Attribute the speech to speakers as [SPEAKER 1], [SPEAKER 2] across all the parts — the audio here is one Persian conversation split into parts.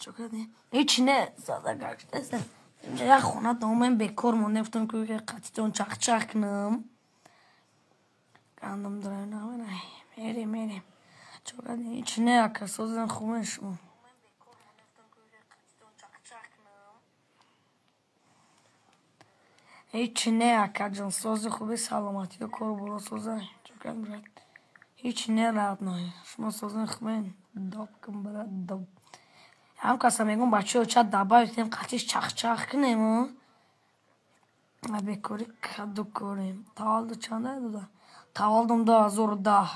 [SPEAKER 1] شکردی هیچ نه زده گشته اینجا یه خونه دومن بکار مونده گفتم که قطعتون چخ چخ کنم گندم داره نه میریم شکردی هیچ نه که سوزن خوبه شما هیچ نه که جان سوز خوبه سلامتی و کار برو سوزن شکردم برد هیچ نه رد نه شما سوزن خوبه داب کن برد داب هم کسا میگم بچه ها چه دبایی کنیم قطعش چخ چخ کنیم بکاری کدو کنیم تاول دو چنده دو تاول دوم 2010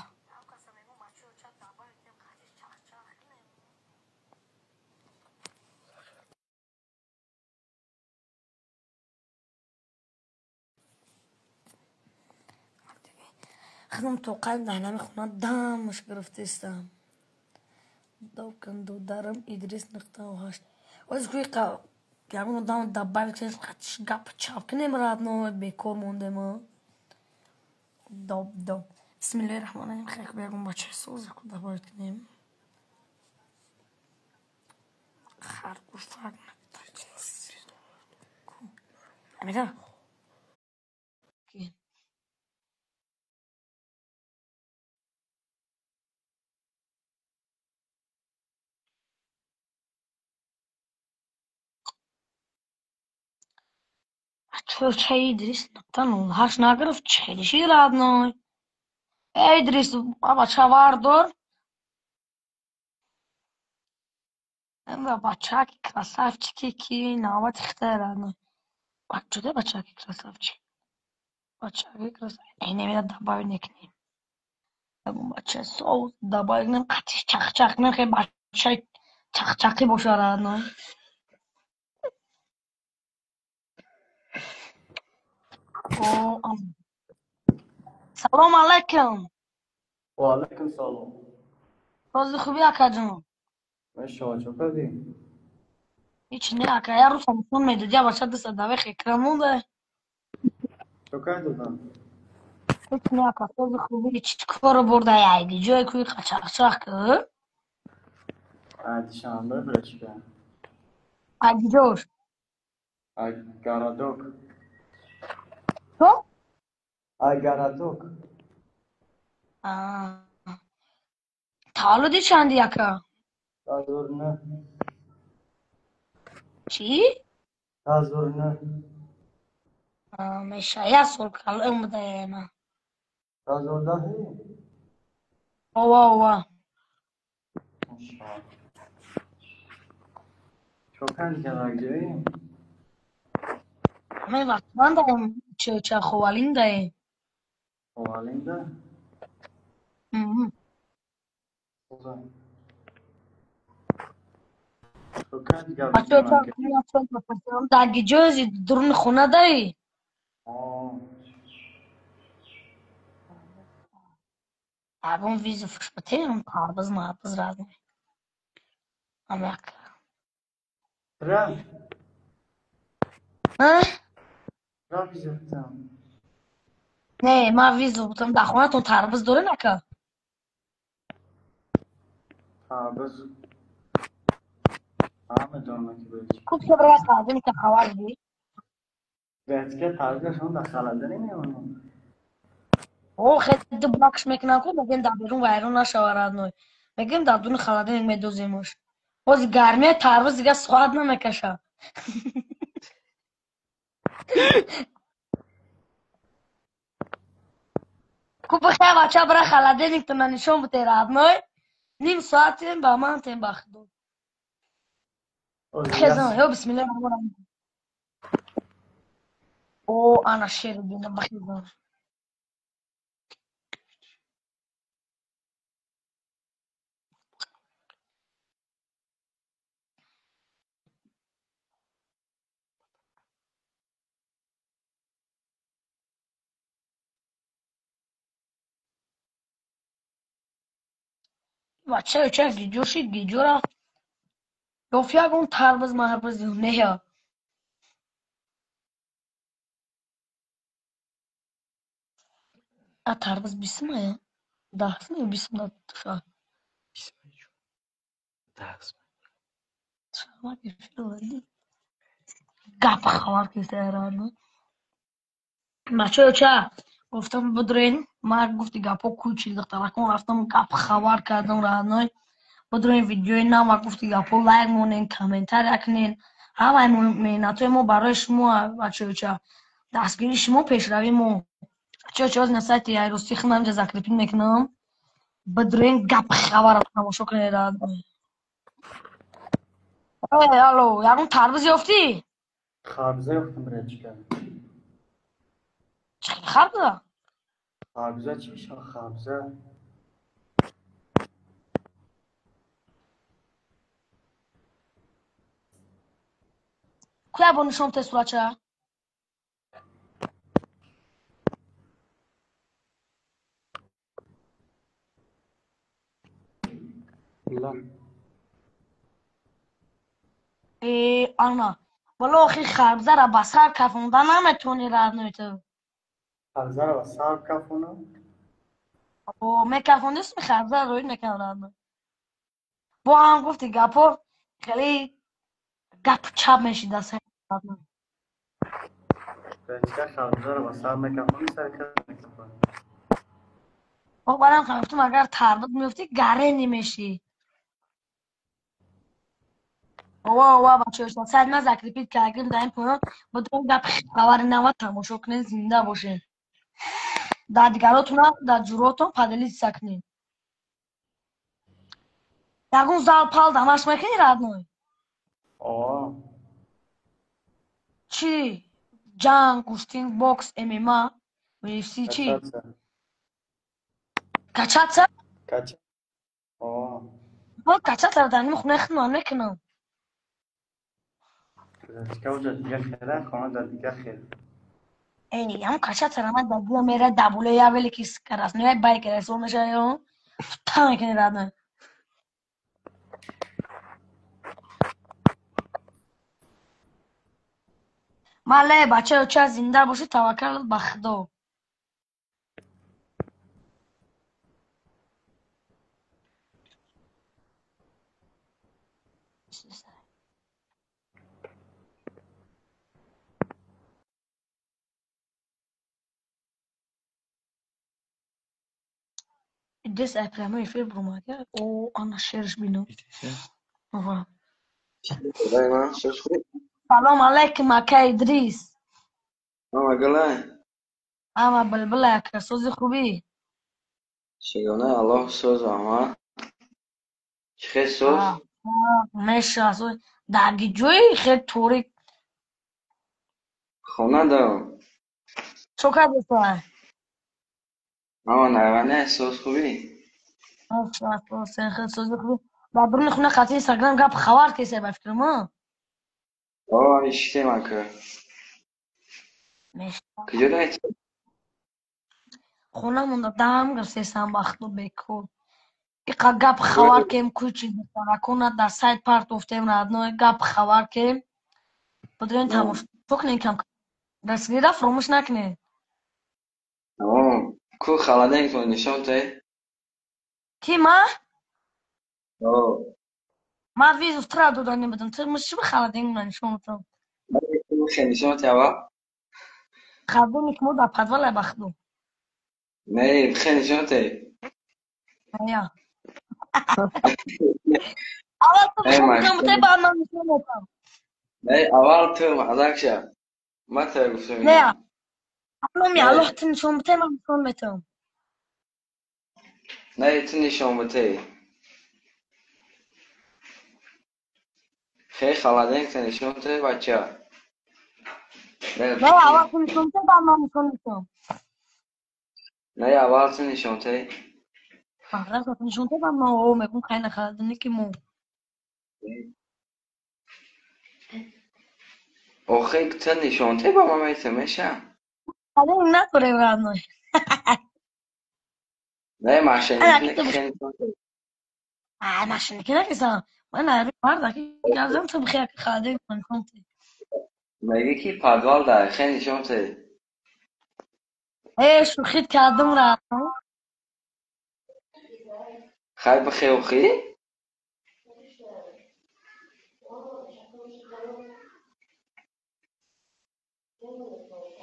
[SPEAKER 1] خدم تو قلب دهنم خونه دمش گرفته استم دو کن دو درم ادریس نقطه و هشت وز کوی گرمون دام دبایی کنیم قطعش گپ چاپ کنیم رد نو بکار مونده ما داب بسم الله الرحمن الرحیم خیلی بگم بچه سوز کن دبایی کنیم خرگوش فرق نمیده Çay İdris noktan oldu. Haş nagrif çelişi radnoy. İdris baba çavardır. Emre bachaki krasavçiki ki navat ixtar radnoy. Bak juda bachaki krasavçik. Bachaki krasav. Enemine dabay nekneyim. Egun bacha soğuz dabay nem qatiş çaq nem xey bachak çaqi boşa radnoy. O Salam aleyküm.
[SPEAKER 2] وعلیکم سلام.
[SPEAKER 1] Rozi خوبی akacım.
[SPEAKER 2] شما چطوری؟
[SPEAKER 1] Hiç ne akaya Rus Samsun medya başa da sadave ekranı da.
[SPEAKER 2] چطور دادم؟
[SPEAKER 1] Hiç ne akaya Rozi خوبی hiç koro burada yaydı. Joy kuyu kaçak kı.
[SPEAKER 2] شنبه برشکه.
[SPEAKER 1] Gidiyor.
[SPEAKER 2] گارادوک.
[SPEAKER 1] Çok?
[SPEAKER 2] گارادوک.
[SPEAKER 1] Tağlı di çandi yaka.
[SPEAKER 2] تازور نه.
[SPEAKER 1] Çi?
[SPEAKER 2] تازور نه.
[SPEAKER 1] Meşaya sol kalım da yana.
[SPEAKER 2] تازور دهی.
[SPEAKER 1] Ova.
[SPEAKER 2] ماشاءالله. چطور جنگی؟
[SPEAKER 1] Ama bak ben de çöçe xovalin da.
[SPEAKER 2] والینده. خوبه. چطور
[SPEAKER 1] Çöçe
[SPEAKER 2] جنگی؟
[SPEAKER 1] kuyu çöçe da gidiyoruz durun xuna da. Abim vize fışpatayım tarbız marbız razım. Amerika.
[SPEAKER 2] رم.
[SPEAKER 1] Ha?
[SPEAKER 2] رم بیزتم.
[SPEAKER 1] Ne ma vize butam da xuna ton tarbız dore naka.
[SPEAKER 2] تابز. همه دارم که برش.
[SPEAKER 1] Kup sebra kazım ki xawal di.
[SPEAKER 2] بهتر تازهشون داخل نمیمونه.
[SPEAKER 1] O xed bakış mekna ko megem da birun vayrun nashawaradnoy. Megem da dun xaladin medozemuş. Oz garmiye tarbız diga swad namekasha. Kup khe bacha bra xaladin to nishon bteradnoy. Nim saatin ba man tem baxdu. Khezan yo bismillah rahman rahim. O ana şer dine baxdu. Bacha uça gidiyor. Yofya gon tarbız marbız ne ya. A tarbız bisma ya. Dahsın ya bisma tuşa.
[SPEAKER 2] درس
[SPEAKER 1] گپ خبر کسی ایران بچه چه گفتم بدرین ما گفتی گپا کوچی دختر کن رفتم گپ خبر کردم رانای بدرین ویدیوی نام و گفتی گپا لایک مونین کامنتر اکنین همه میناتوی ما برای شما بچه چه دستگیری شما پیشروی ما بچه از نسایت ایروسی خونم جا زکریپین میکنم بدرین گپ خبر تماشا کنید رانای الو یارون تربیز یافتی
[SPEAKER 2] خابزه گفتم برچکه.
[SPEAKER 1] چی خبره
[SPEAKER 2] خابزه چی میشه خابزه؟
[SPEAKER 1] کویا با نشون تست بچه
[SPEAKER 2] لا
[SPEAKER 1] آنا والا آخی خربزه را بسر کفونده نمیتونی رد نویتو
[SPEAKER 2] خابزه رو سال کفونه؟
[SPEAKER 1] او میکفونده اسم خربزه روی نکن رد نوی با هم گفتی گپا خیلی گپ چپ میشی دست رد نوی
[SPEAKER 2] برچکه خابزه رو سال میکفونه سرکت میکفونه.
[SPEAKER 1] با برم خواهفتم اگر تربت میفتی گره نمیشی وا بچه هاشتن ساید من زکری پید کلگریم دایم پایان با دو گپ خبر نوات تماشا کنین زنده باشین در دیگراتون هم در جوراتون پدلی سکنین یکون زال پال دمش میکنی رد نوی
[SPEAKER 2] آه
[SPEAKER 1] چی؟ جنگ، گوشتینگ، بوکس، MMA UFC چی؟
[SPEAKER 2] کچه
[SPEAKER 1] کچات
[SPEAKER 2] کچه آه
[SPEAKER 1] ما کچات را داریم خونه خدمت میکنم
[SPEAKER 2] برچکه و دیگه خیره خانه در دیگه خیره.
[SPEAKER 1] ای هم کچات را من دادیم میره دبوله یا ولی کس کراس نیای بایک رسول میشه یا تا میکنی رد ماله بچه چه زنده باشی توکل به خدا دست اپرامو فیل بروماگه او انا شیرش بینو
[SPEAKER 3] صدای من شش خوب.
[SPEAKER 1] سلام علیکم اکا ادریس
[SPEAKER 3] گله
[SPEAKER 1] اما بلبل اکا سوزی خوبی
[SPEAKER 3] چگونه الله سوز آما چه سوز
[SPEAKER 1] میشه از درگی جوی خیلی طوری
[SPEAKER 3] خونه دارم
[SPEAKER 1] چو کرده
[SPEAKER 3] اما نرانه سوز خوبی
[SPEAKER 1] sen خیلی سوزی خوبی و برون خونه قطعی اینستاگرام گپ خبر کسی بفکرم ها
[SPEAKER 3] آه اشتی من که
[SPEAKER 1] میشه
[SPEAKER 3] کجا دایت
[SPEAKER 1] خونه مونده دم گرسی سم بختو بکن ایقا گپ
[SPEAKER 3] کجا
[SPEAKER 1] خبر کم کوچی بساره کنه در سایت پارت افتیم ردنوی گپ خبر کم بدرین تماش کنین کم دستگیری را فراموش نکنین
[SPEAKER 3] اما کو خلاده این کنی نشان تی
[SPEAKER 1] کی ما؟
[SPEAKER 3] آه
[SPEAKER 1] ما ویز افترا دادنی بدم تو مش به خالدین من شما
[SPEAKER 3] باید کو خیلی نشان تی آوا
[SPEAKER 1] خالدین یک مود اپاد ولی بخدو
[SPEAKER 3] نه خیلی نشان تی
[SPEAKER 1] یا اول تو
[SPEAKER 3] نه
[SPEAKER 1] بخون کم بتای
[SPEAKER 3] ماشین
[SPEAKER 1] با من نشون
[SPEAKER 3] نه اول تو مزاک شه ما تا گفتم
[SPEAKER 1] نه
[SPEAKER 3] اینا
[SPEAKER 1] اولم یا الله
[SPEAKER 3] نه
[SPEAKER 1] تنشون بتای من نشون بتم
[SPEAKER 3] نه تو نشان بتی خیلی خلاده این کنی نشان تی بچه نه
[SPEAKER 1] نه اول تنشون بتای با من نشون بتم
[SPEAKER 3] نه اول تو نشان تی
[SPEAKER 1] Ahora só tem junto da mão, me com cai na casa do Nick Moon.
[SPEAKER 3] آخه تو نشانته با من میشه
[SPEAKER 1] Cadê o Nato lembrando?
[SPEAKER 3] نه ماشین
[SPEAKER 1] Olha aqui,
[SPEAKER 3] که
[SPEAKER 1] tô buscando.
[SPEAKER 3] خیلی نشانته
[SPEAKER 1] Ah, imagina que não é questão. Mano, era guarda aqui. Já não tô buscando aqui, cadê? Mano, conte.
[SPEAKER 3] میگه کی پادوال داره خیلی نشانته
[SPEAKER 1] ايش وخيت كادم راتو
[SPEAKER 3] خیلی بخیر خیلی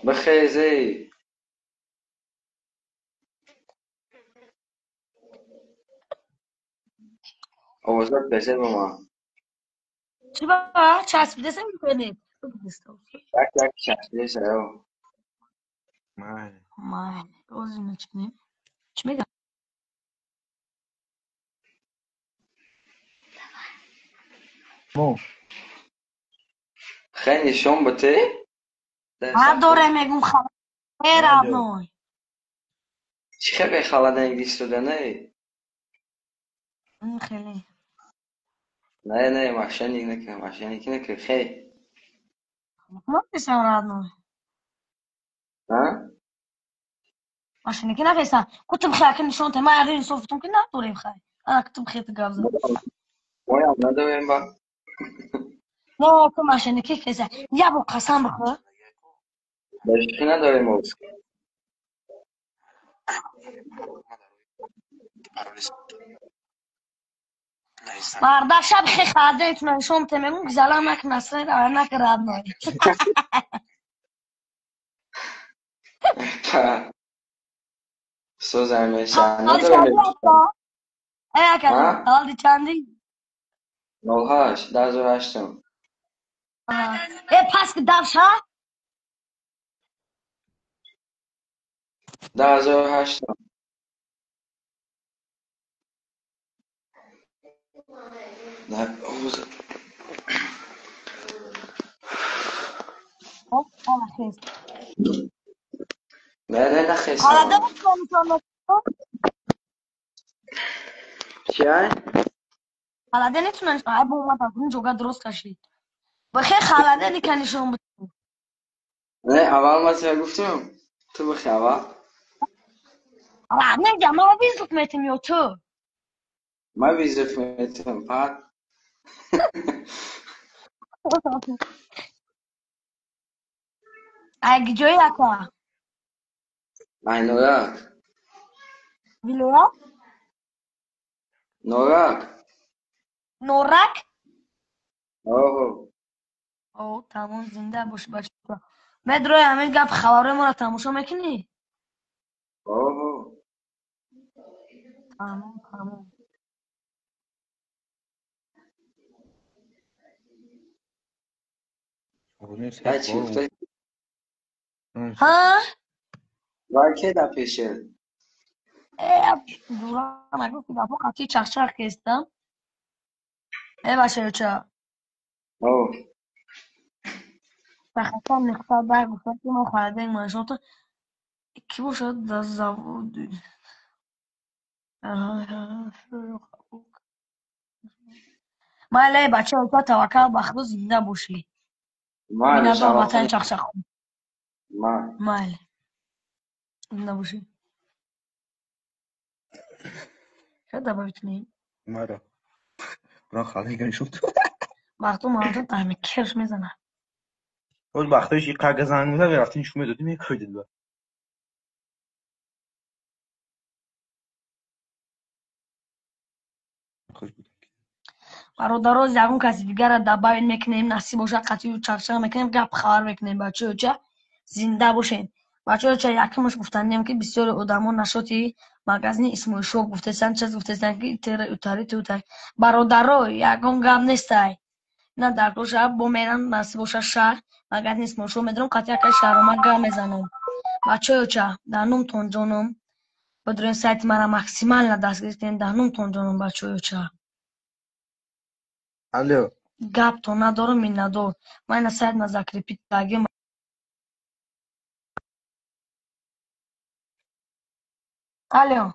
[SPEAKER 3] بخیزی آوازات بشه با ما
[SPEAKER 1] چی با چسبیده سه میکنید
[SPEAKER 3] یک یک شخصیه شده
[SPEAKER 1] من روزی نچنیم چی میگم
[SPEAKER 4] مو
[SPEAKER 3] خیلی شم بته
[SPEAKER 1] هر دوره میگم خبر
[SPEAKER 4] الو
[SPEAKER 1] نوی
[SPEAKER 3] چی خیلی خواهد انگلیس شده نه
[SPEAKER 1] این خیلی
[SPEAKER 3] نه نه ماشینی نکن ماشینی نکن خیلی
[SPEAKER 1] ما پیسم راد نوی
[SPEAKER 3] ها
[SPEAKER 1] ماشینی که نفیسم کتم خیلی نشون تمام عرضی صفتون که نداریم خیلی انا کتم خیلی گابزم
[SPEAKER 3] باید نداریم با
[SPEAKER 1] نه که ماشینی که فیسم یا با قسم بخور
[SPEAKER 3] باشی نداریم اوز
[SPEAKER 1] مردا شب خیلی خرده ایتونه نشون تمام گزالم نک نسل را نک راد نوی
[SPEAKER 3] سوزن میشه
[SPEAKER 1] حالی
[SPEAKER 3] نداریم
[SPEAKER 1] چندی هستا؟ ای کردی
[SPEAKER 3] ها
[SPEAKER 1] حالی چندی؟
[SPEAKER 3] نوهاش دازو هشتم
[SPEAKER 1] ای پس که دفش ها؟
[SPEAKER 3] دازو هشتم نه اوز
[SPEAKER 1] حالا خیست
[SPEAKER 3] نه نه نخیستم
[SPEAKER 1] حالا
[SPEAKER 3] ها
[SPEAKER 1] دمت کنم
[SPEAKER 3] چی های؟
[SPEAKER 1] خالده نمیتونن ای با اومد از این جوگا درست کشید بخیر خالده نکنیشون بود
[SPEAKER 3] نه اول ما چه گفتم تو بخی اول
[SPEAKER 1] نه ما بیزلت میتیم یا تو
[SPEAKER 3] ما ویزیت میتونم فقط
[SPEAKER 1] اگه جایی اکا
[SPEAKER 3] ای نوراک
[SPEAKER 1] ویلویا
[SPEAKER 3] نوراک
[SPEAKER 1] نورک
[SPEAKER 3] اوه
[SPEAKER 1] او تمام زنده باش باش مدروی همین گپ خبره ما را تماشا میکنی
[SPEAKER 3] اوه
[SPEAKER 1] تمام
[SPEAKER 3] های چی گفته؟
[SPEAKER 1] ها
[SPEAKER 3] وای که دا پیشه
[SPEAKER 1] ای دورا نگو که باپو قطعی چخچخ کستم ای باشه چه
[SPEAKER 3] اوه
[SPEAKER 1] بخاطر نختار بر گفتم که ما خالده این ماشون تو کی باشد در زود ما لای بچه ها توکل بخدا زنده باشی
[SPEAKER 3] ما
[SPEAKER 1] بین
[SPEAKER 3] رو
[SPEAKER 1] دار
[SPEAKER 3] شما
[SPEAKER 1] وطن
[SPEAKER 3] خونی
[SPEAKER 1] چخچخ کن
[SPEAKER 3] ما
[SPEAKER 1] مال زنده باشی شاید دبا بتونیم
[SPEAKER 4] مرا برا خاله گنشون تو
[SPEAKER 1] وقتی مهارتون تعمیر کرش میزنه
[SPEAKER 4] اون وقتش یک قرق زنگ بودم رفتین نشون میدادیم یک کردید با خوش بود
[SPEAKER 1] برادرها زبون کسی دیگر را دبا میکنیم نصیب باشه قطعی و چخچخ میکنیم گپ خبر میکنیم بچه چه زنده باشین بچه چه یکمش گفتنیم که بسیار آدما نشاطی مگزین اسم شو گفتن چه گفتن که تری برادرها یکم گپ نیستای نه در کل شهر با میرم نصیب باشه شهر مگزین اسم شو میدونم قطعی که شهر ما گپ میزنم بچه چه دانم تون جانم بدرین سایت مرا ماکسیمال نداشت گرفتین دانم تون جانم بچه چه
[SPEAKER 4] الو
[SPEAKER 1] گپ تو ندارم این ندار من سایت نذاکر پیتاگی الو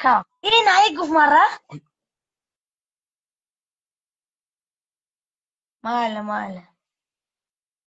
[SPEAKER 1] کا این ای گفت مرا ماله